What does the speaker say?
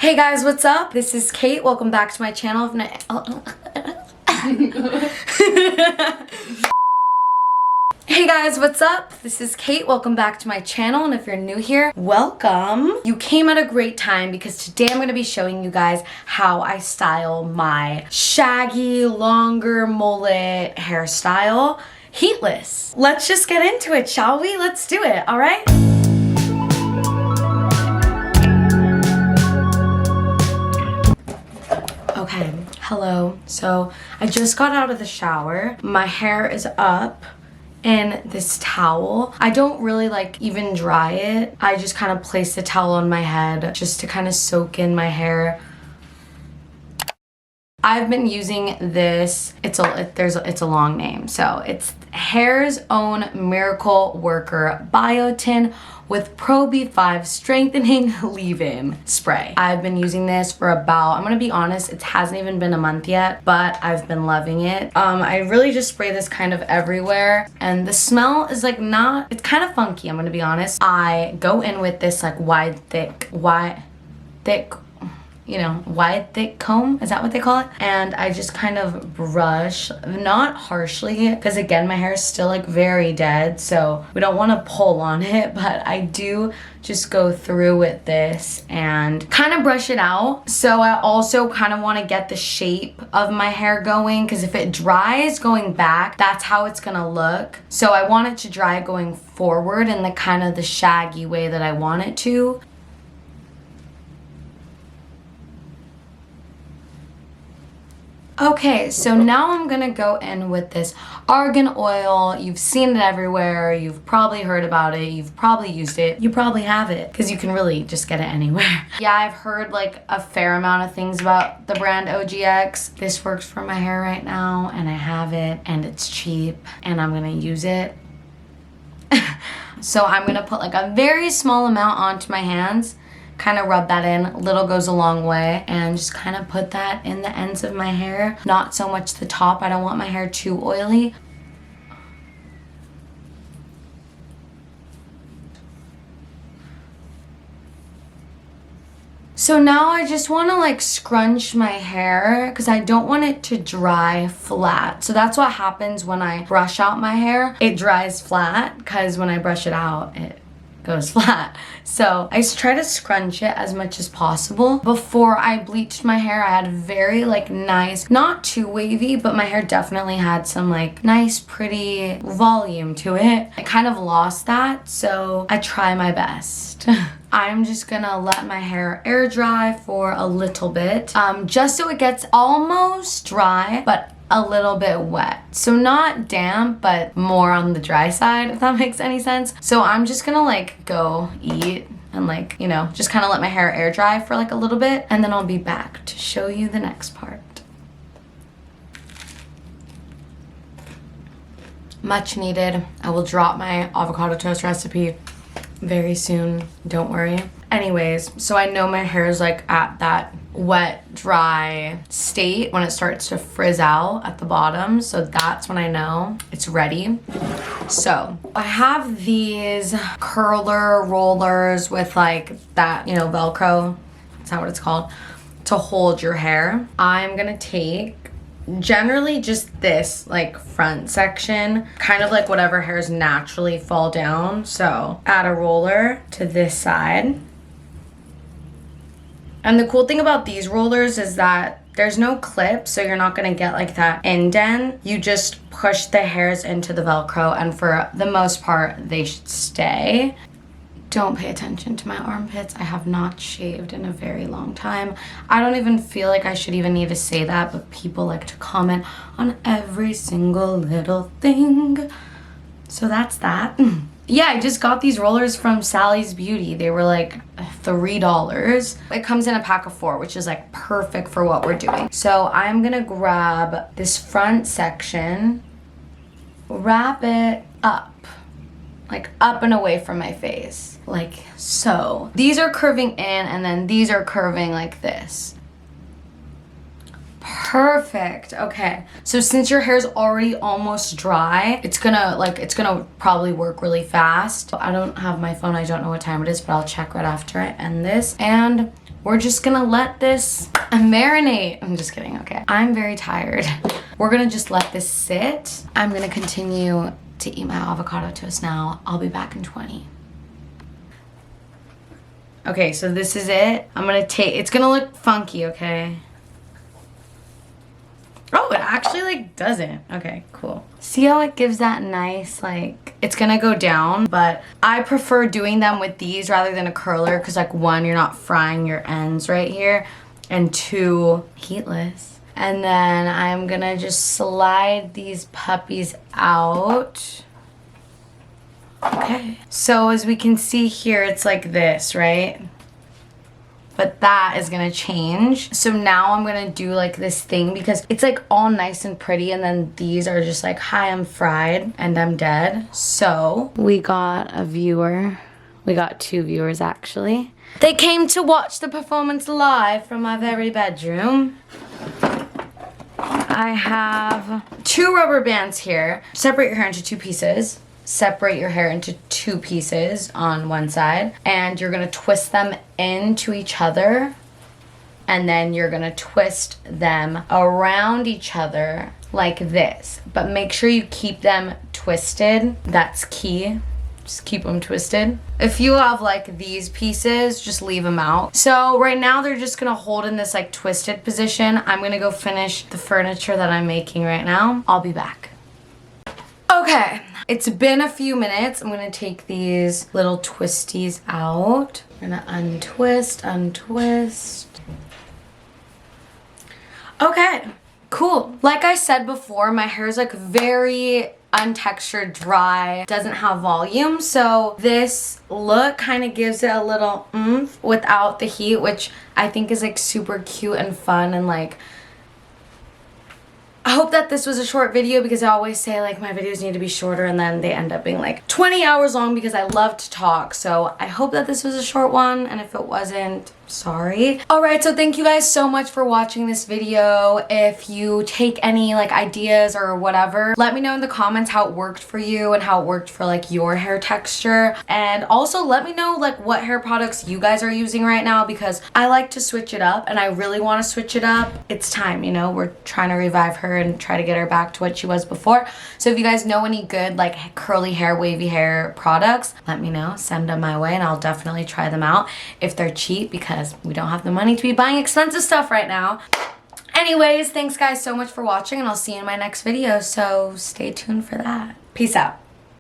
Hey guys, what's up? This is Kate. Welcome back to my channel. Hey guys, what's up? This is Kate. Welcome back to my channel, and if you're new here, welcome. You came at a great time because today I'm going to be showing you guys how I style my shaggy, longer mullet hairstyle, heatless. Let's just get into it, shall we? Let's do it, all right? Okay, hello. So I just got out of the shower. My hair is up in this towel. I don't really even dry it. I just kind of place the towel on my head just to kind of soak in my hair. I've been using this, it's a long name. So it's Hair's Own Miracle Worker Biotin with Pro B5 Strengthening Leave-In Spray. I've been using this for about, I'm gonna be honest, it hasn't even been a month yet, but I've been loving it. I really just spray this kind of everywhere, and the smell is it's kind of funky, I'm gonna be honest. I go in with this wide, thick comb, is that what they call it? And I just kind of brush, not harshly, because again, my hair is still very dead, so we don't want to pull on it, but I do just go through with this and kind of brush it out. So I also kind of want to get the shape of my hair going, because if it dries going back, that's how it's gonna look. So I want it to dry going forward in the kind of the shaggy way that I want it to. Okay, so now I'm gonna go in with this argan oil. You've seen it everywhere. You've probably heard about it. You've probably used it. You probably have it because you can really just get it anywhere. Yeah, I've heard a fair amount of things about the brand OGX. This works for my hair right now, and I have it, and it's cheap, and I'm gonna use it. So I'm gonna put a very small amount onto my hands. Kind of rub that in, little goes a long way, and just kind of put that in the ends of my hair, not so much the top. I don't want my hair too oily. So now I just want to scrunch my hair because I don't want it to dry flat. So that's what happens when I brush out my hair. It dries flat because when I brush it out, it goes flat. So I try to scrunch it as much as possible. Before I bleached my hair, I had very nice, not too wavy, but my hair definitely had some nice pretty volume to it. I kind of lost that, so I try my best. I'm just gonna let my hair air dry for a little bit, just so it gets almost dry, but a little bit wet. So not damp, but more on the dry side, if that makes any sense. So I'm just gonna go eat and just kind of let my hair air dry for a little bit, and then I'll be back to show you the next part. Much needed. I will drop my avocado toast recipe very soon, don't worry. Anyways, so I know my hair is at that wet, dry state when it starts to frizz out at the bottom. So that's when I know it's ready. So I have these curler rollers with that, Velcro, is that what it's called, to hold your hair. I'm gonna take generally just this front section, kind of whatever hairs naturally fall down. So add a roller to this side. And the cool thing about these rollers is that there's no clip, so you're not gonna get that indent. You just push the hairs into the Velcro, and for the most part, they should stay. Don't pay attention to my armpits. I have not shaved in a very long time. I don't even feel I should even need to say that, but people like to comment on every single little thing. So that's that. Yeah, I just got these rollers from Sally's Beauty. They were $3. It comes in a pack of 4, which is perfect for what we're doing. So I'm gonna grab this front section, wrap it up and away from my face, so. These are curving in, and then these are curving like this. Perfect. Okay, so since your hair's already almost dry, it's gonna probably work really fast. I don't have my phone, I don't know what time it is, but I'll check right after I end this. And we're just gonna let this marinate. I'm just kidding, okay. I'm very tired. We're gonna just let this sit. I'm gonna continue to eat my avocado toast now. I'll be back in 20. Okay, so this is it. I'm gonna take, it's gonna look funky, okay? Oh, it actually like doesn't. Okay, cool. See how it gives that nice, like, it's gonna go down, but I prefer doing them with these rather than a curler because like one, you're not frying your ends right here, and two, heatless. And then I'm gonna just slide these puppies out. Okay, so as we can see here, it's like this, right? But that is gonna change. So now I'm gonna do like this thing because it's like all nice and pretty, and then these are just like, hi, I'm fried and I'm dead. So we got a viewer. We got 2 viewers actually. They came to watch the performance live from my very bedroom. I have 2 rubber bands here. Separate your hair into 2 pieces. Separate your hair into 2 pieces on one side, and you're gonna twist them into each other, and then you're gonna twist them around each other like this, but make sure you keep them twisted. That's key. Just keep them twisted. If you have like these pieces, just leave them out. So right now they're just gonna hold in this like twisted position. I'm gonna go finish the furniture that I'm making right now. I'll be back. Okay, it's been a few minutes. I'm gonna take these little twisties out. I'm gonna untwist, untwist. Okay, cool. Like I said before, my hair is like very untextured, dry, doesn't have volume. So this look kind of gives it a little oomph without the heat, which I think is like super cute and fun, and like, I hope that this was a short video because I always say like my videos need to be shorter and then they end up being like 20 hours long because I love to talk. So I hope that this was a short one, and if it wasn't, sorry. Alright, so thank you guys so much for watching this video. If you take any like ideas or whatever, let me know in the comments how it worked for you and how it worked for like your hair texture. And also let me know like what hair products you guys are using right now, because I like to switch it up and I really want to switch it up. It's time, you know, we're trying to revive her and try to get her back to what she was before. So if you guys know any good like curly hair, wavy hair products, let me know, send them my way, and I'll definitely try them out if they're cheap, because we don't have the money to be buying expensive stuff right now. Anyways, thanks guys so much for watching, and I'll see you in my next video, so stay tuned for that. Peace out.